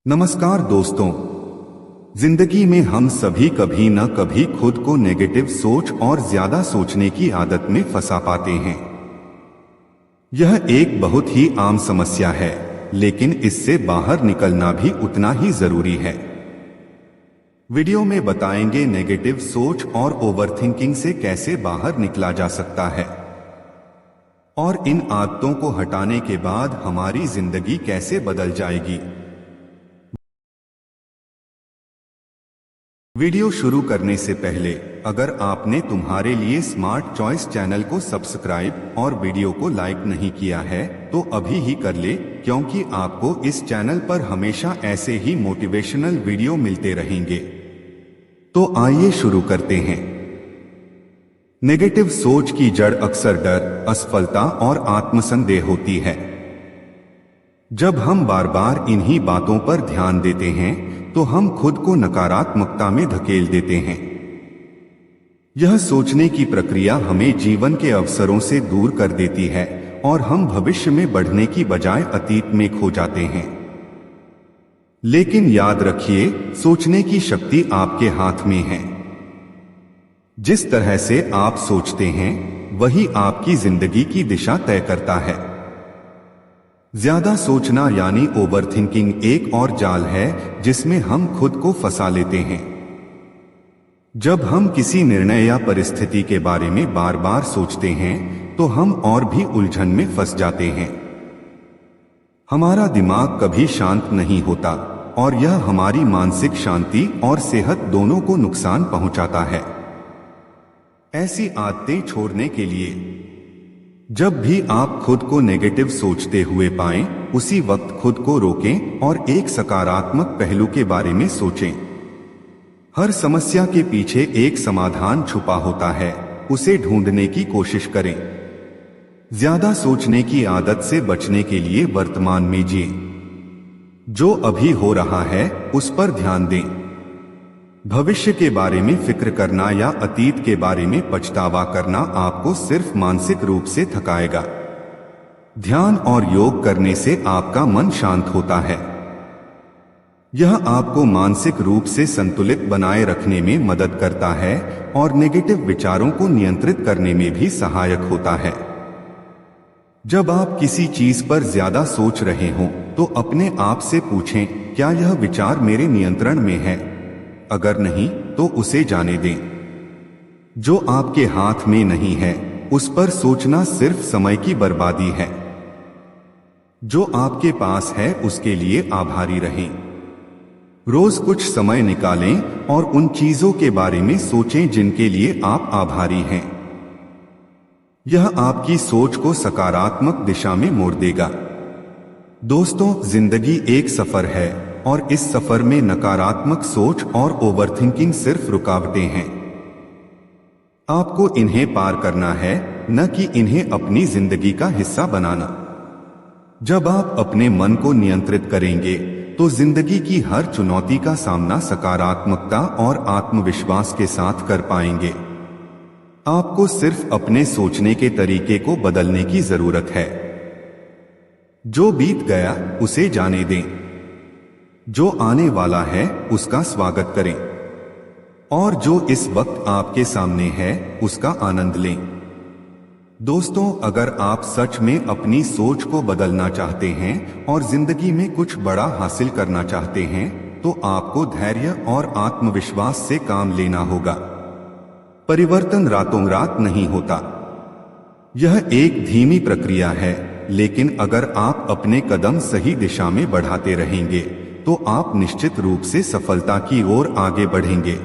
नमस्कार दोस्तों। जिंदगी में हम सभी कभी न कभी खुद को नेगेटिव सोच और ज्यादा सोचने की आदत में फंसा पाते हैं। यह एक बहुत ही आम समस्या है, लेकिन इससे बाहर निकलना भी उतना ही जरूरी है। वीडियो में बताएंगे नेगेटिव सोच और ओवरथिंकिंग से कैसे बाहर निकला जा सकता है और इन आदतों को हटाने के बाद हमारी जिंदगी कैसे बदल जाएगी। वीडियो शुरू करने से पहले अगर आपने तुम्हारे लिए स्मार्ट चॉइस चैनल को सब्सक्राइब और वीडियो को लाइक नहीं किया है तो अभी ही कर ले, क्योंकि आपको इस चैनल पर हमेशा ऐसे ही मोटिवेशनल वीडियो मिलते रहेंगे। तो आइए शुरू करते हैं। नेगेटिव सोच की जड़ अक्सर डर, असफलता और आत्मसंदेह होती है। जब हम बार बार इन्हीं बातों पर ध्यान देते हैं तो हम खुद को नकारात्मकता में धकेल देते हैं। यह सोचने की प्रक्रिया हमें जीवन के अवसरों से दूर कर देती है और हम भविष्य में बढ़ने की बजाय अतीत में खो जाते हैं। लेकिन याद रखिए, सोचने की शक्ति आपके हाथ में है। जिस तरह से आप सोचते हैं वही आपकी जिंदगी की दिशा तय करता है। ज्यादा सोचना यानी ओवरथिंकिंग एक और जाल है जिसमें हम खुद को फंसा लेते हैं। जब हम किसी निर्णय या परिस्थिति के बारे में बार बार सोचते हैं तो हम और भी उलझन में फंस जाते हैं। हमारा दिमाग कभी शांत नहीं होता और यह हमारी मानसिक शांति और सेहत दोनों को नुकसान पहुंचाता है। ऐसी आदतें छोड़ने के लिए जब भी आप खुद को नेगेटिव सोचते हुए पाएं, उसी वक्त खुद को रोकें और एक सकारात्मक पहलू के बारे में सोचें। हर समस्या के पीछे एक समाधान छुपा होता है, उसे ढूंढने की कोशिश करें। ज्यादा सोचने की आदत से बचने के लिए वर्तमान में जिएं। जो अभी हो रहा है उस पर ध्यान दें। भविष्य के बारे में फिक्र करना या अतीत के बारे में पछतावा करना आपको सिर्फ मानसिक रूप से थकाएगा। ध्यान और योग करने से आपका मन शांत होता है। यह आपको मानसिक रूप से संतुलित बनाए रखने में मदद करता है और नेगेटिव विचारों को नियंत्रित करने में भी सहायक होता है। जब आप किसी चीज पर ज्यादा सोच रहे हों तो अपने आप से पूछें, क्या यह विचार मेरे नियंत्रण में है? अगर नहीं तो उसे जाने दें। जो आपके हाथ में नहीं है उस पर सोचना सिर्फ समय की बर्बादी है। जो आपके पास है उसके लिए आभारी रहें। रोज कुछ समय निकालें और उन चीजों के बारे में सोचें जिनके लिए आप आभारी हैं। यह आपकी सोच को सकारात्मक दिशा में मोड़ देगा। दोस्तों, जिंदगी एक सफर है और इस सफर में नकारात्मक सोच और ओवरथिंकिंग सिर्फ रुकावटें हैं। आपको इन्हें पार करना है, न कि इन्हें अपनी जिंदगी का हिस्सा बनाना। जब आप अपने मन को नियंत्रित करेंगे तो जिंदगी की हर चुनौती का सामना सकारात्मकता और आत्मविश्वास के साथ कर पाएंगे। आपको सिर्फ अपने सोचने के तरीके को बदलने की जरूरत है। जो बीत गया उसे जाने दें। जो आने वाला है उसका स्वागत करें और जो इस वक्त आपके सामने है उसका आनंद लें। दोस्तों, अगर आप सच में अपनी सोच को बदलना चाहते हैं और जिंदगी में कुछ बड़ा हासिल करना चाहते हैं तो आपको धैर्य और आत्मविश्वास से काम लेना होगा। परिवर्तन रातों रात नहीं होता। यह एक धीमी प्रक्रिया है, लेकिन अगर आप अपने कदम सही दिशा में बढ़ाते रहेंगे तो आप निश्चित रूप से सफलता की ओर आगे बढ़ेंगे।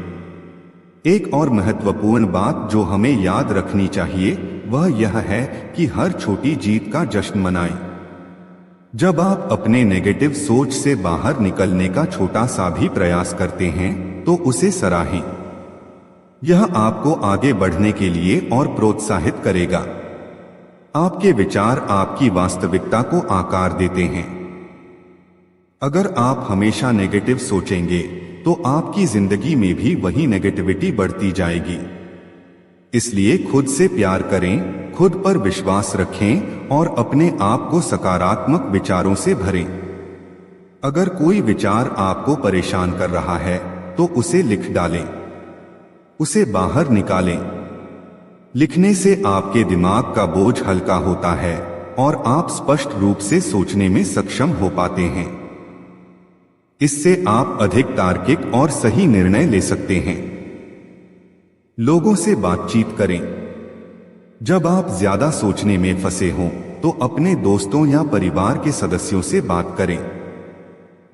एक और महत्वपूर्ण बात जो हमें याद रखनी चाहिए वह यह है कि हर छोटी जीत का जश्न मनाएं। जब आप अपने नेगेटिव सोच से बाहर निकलने का छोटा सा भी प्रयास करते हैं तो उसे सराहें। यह आपको आगे बढ़ने के लिए और प्रोत्साहित करेगा। आपके विचार आपकी वास्तविकता को आकार देते हैं। अगर आप हमेशा नेगेटिव सोचेंगे तो आपकी जिंदगी में भी वही नेगेटिविटी बढ़ती जाएगी। इसलिए खुद से प्यार करें, खुद पर विश्वास रखें और अपने आप को सकारात्मक विचारों से भरें। अगर कोई विचार आपको परेशान कर रहा है तो उसे लिख डालें, उसे बाहर निकालें। लिखने से आपके दिमाग का बोझ हल्का होता है और आप स्पष्ट रूप से सोचने में सक्षम हो पाते हैं। इससे आप अधिक तार्किक और सही निर्णय ले सकते हैं। लोगों से बातचीत करें। जब आप ज्यादा सोचने में फंसे हों तो अपने दोस्तों या परिवार के सदस्यों से बात करें।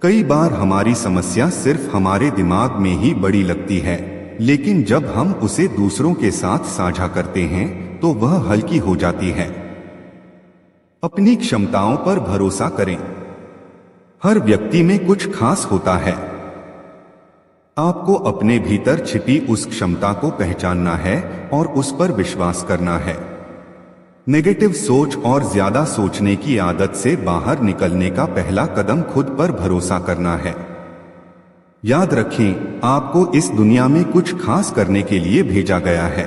कई बार हमारी समस्या सिर्फ हमारे दिमाग में ही बड़ी लगती है, लेकिन जब हम उसे दूसरों के साथ साझा करते हैं तो वह हल्की हो जाती है। अपनी क्षमताओं पर भरोसा करें। हर व्यक्ति में कुछ खास होता है। आपको अपने भीतर छिपी उस क्षमता को पहचानना है और उस पर विश्वास करना है। नेगेटिव सोच और ज्यादा सोचने की आदत से बाहर निकलने का पहला कदम खुद पर भरोसा करना है। याद रखें, आपको इस दुनिया में कुछ खास करने के लिए भेजा गया है।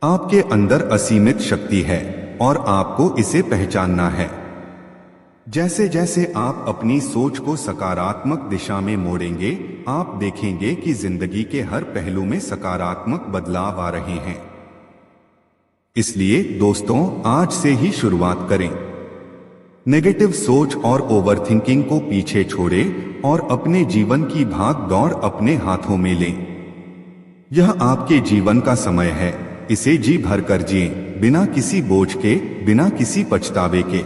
आपके अंदर असीमित शक्ति है और आपको इसे पहचानना है। जैसे जैसे आप अपनी सोच को सकारात्मक दिशा में मोड़ेंगे, आप देखेंगे कि जिंदगी के हर पहलू में सकारात्मक बदलाव आ रहे हैं। इसलिए दोस्तों, आज से ही शुरुआत करें। नेगेटिव सोच और ओवरथिंकिंग को पीछे छोड़ें और अपने जीवन की भाग दौड़ अपने हाथों में लें। यह आपके जीवन का समय है, इसे जी भर कर जिएं, बिना किसी बोझ के, बिना किसी पछतावे के।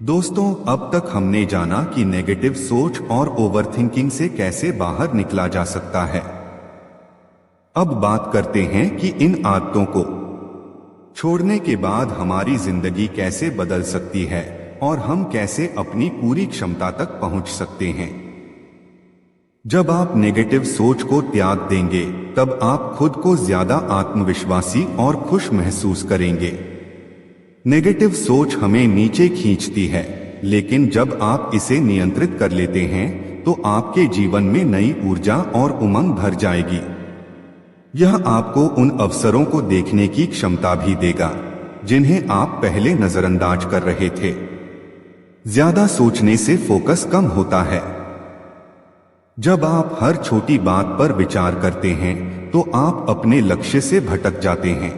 दोस्तों, अब तक हमने जाना कि नेगेटिव सोच और ओवरथिंकिंग से कैसे बाहर निकला जा सकता है। अब बात करते हैं कि इन आदतों को छोड़ने के बाद हमारी जिंदगी कैसे बदल सकती है और हम कैसे अपनी पूरी क्षमता तक पहुंच सकते हैं। जब आप नेगेटिव सोच को त्याग देंगे, तब आप खुद को ज्यादा आत्मविश्वासी और खुश महसूस करेंगे। नेगेटिव सोच हमें नीचे खींचती है, लेकिन जब आप इसे नियंत्रित कर लेते हैं तो आपके जीवन में नई ऊर्जा और उमंग भर जाएगी। यह आपको उन अवसरों को देखने की क्षमता भी देगा जिन्हें आप पहले नजरअंदाज कर रहे थे। ज्यादा सोचने से फोकस कम होता है। जब आप हर छोटी बात पर विचार करते हैं तो आप अपने लक्ष्य से भटक जाते हैं।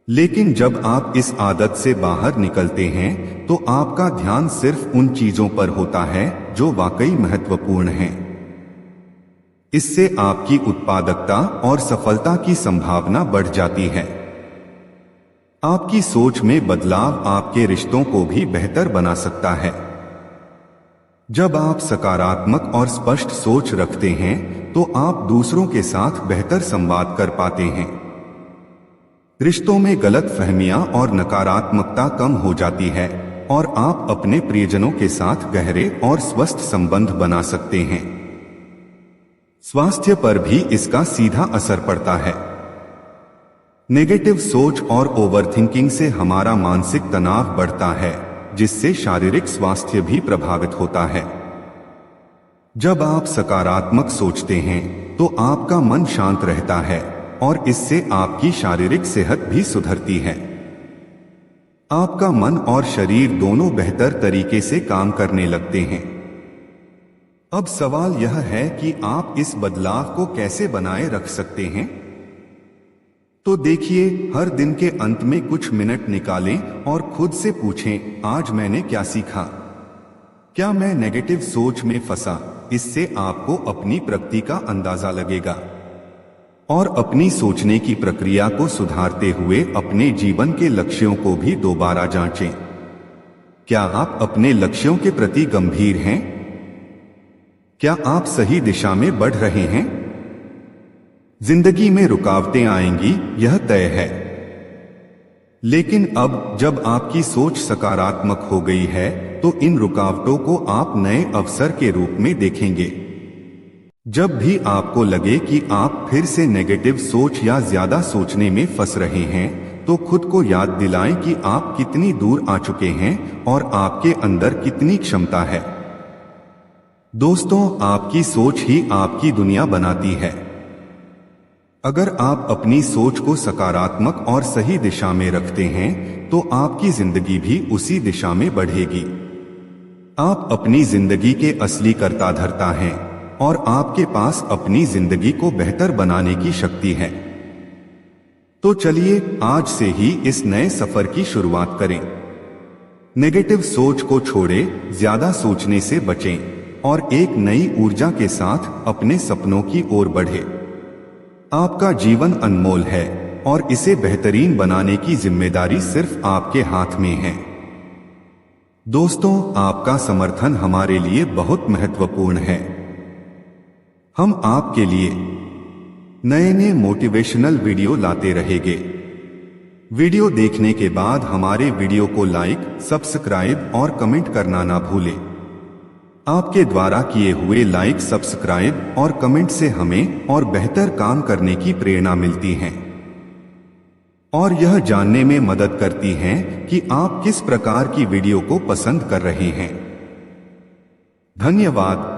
लेकिन जब आप इस आदत से बाहर निकलते हैं तो आपका ध्यान सिर्फ उन चीजों पर होता है जो वाकई महत्वपूर्ण हैं। इससे आपकी उत्पादकता और सफलता की संभावना बढ़ जाती है। आपकी सोच में बदलाव आपके रिश्तों को भी बेहतर बना सकता है। जब आप सकारात्मक और स्पष्ट सोच रखते हैं तो आप दूसरों के साथ बेहतर संवाद कर पाते हैं। रिश्तों में गलतफहमियां और नकारात्मकता कम हो जाती है और आप अपने प्रियजनों के साथ गहरे और स्वस्थ संबंध बना सकते हैं। स्वास्थ्य पर भी इसका सीधा असर पड़ता है। नेगेटिव सोच और ओवरथिंकिंग से हमारा मानसिक तनाव बढ़ता है, जिससे शारीरिक स्वास्थ्य भी प्रभावित होता है। जब आप सकारात्मक सोचते हैं तो आपका मन शांत रहता है और इससे आपकी शारीरिक सेहत भी सुधरती है। आपका मन और शरीर दोनों बेहतर तरीके से काम करने लगते हैं। अब सवाल यह है कि आप इस बदलाव को कैसे बनाए रख सकते हैं। तो देखिए, हर दिन के अंत में कुछ मिनट निकालें और खुद से पूछें, आज मैंने क्या सीखा? क्या मैं नेगेटिव सोच में फंसा? इससे आपको अपनी प्रगति का अंदाजा लगेगा। और अपनी सोचने की प्रक्रिया को सुधारते हुए अपने जीवन के लक्ष्यों को भी दोबारा जांचें। क्या आप अपने लक्ष्यों के प्रति गंभीर हैं? क्या आप सही दिशा में बढ़ रहे हैं? जिंदगी में रुकावटें आएंगी, यह तय है। लेकिन अब जब आपकी सोच सकारात्मक हो गई है तो इन रुकावटों को आप नए अवसर के रूप में देखेंगे। जब भी आपको लगे कि आप फिर से नेगेटिव सोच या ज्यादा सोचने में फंस रहे हैं तो खुद को याद दिलाएं कि आप कितनी दूर आ चुके हैं और आपके अंदर कितनी क्षमता है। दोस्तों, आपकी सोच ही आपकी दुनिया बनाती है। अगर आप अपनी सोच को सकारात्मक और सही दिशा में रखते हैं तो आपकी जिंदगी भी उसी दिशा में बढ़ेगी। आप अपनी जिंदगी के असली कर्ता धर्ता हैं और आपके पास अपनी जिंदगी को बेहतर बनाने की शक्ति है। तो चलिए आज से ही इस नए सफर की शुरुआत करें। नेगेटिव सोच को छोड़ें, ज्यादा सोचने से बचें और एक नई ऊर्जा के साथ अपने सपनों की ओर बढ़ें। आपका जीवन अनमोल है और इसे बेहतरीन बनाने की जिम्मेदारी सिर्फ आपके हाथ में है। दोस्तों, आपका समर्थन हमारे लिए बहुत महत्वपूर्ण है। हम आपके लिए नए नए मोटिवेशनल वीडियो लाते रहेंगे। वीडियो देखने के बाद हमारे वीडियो को लाइक, सब्सक्राइब और कमेंट करना ना भूलें। आपके द्वारा किए हुए लाइक, सब्सक्राइब और कमेंट से हमें और बेहतर काम करने की प्रेरणा मिलती है और यह जानने में मदद करती है कि आप किस प्रकार की वीडियो को पसंद कर रहे हैं। धन्यवाद।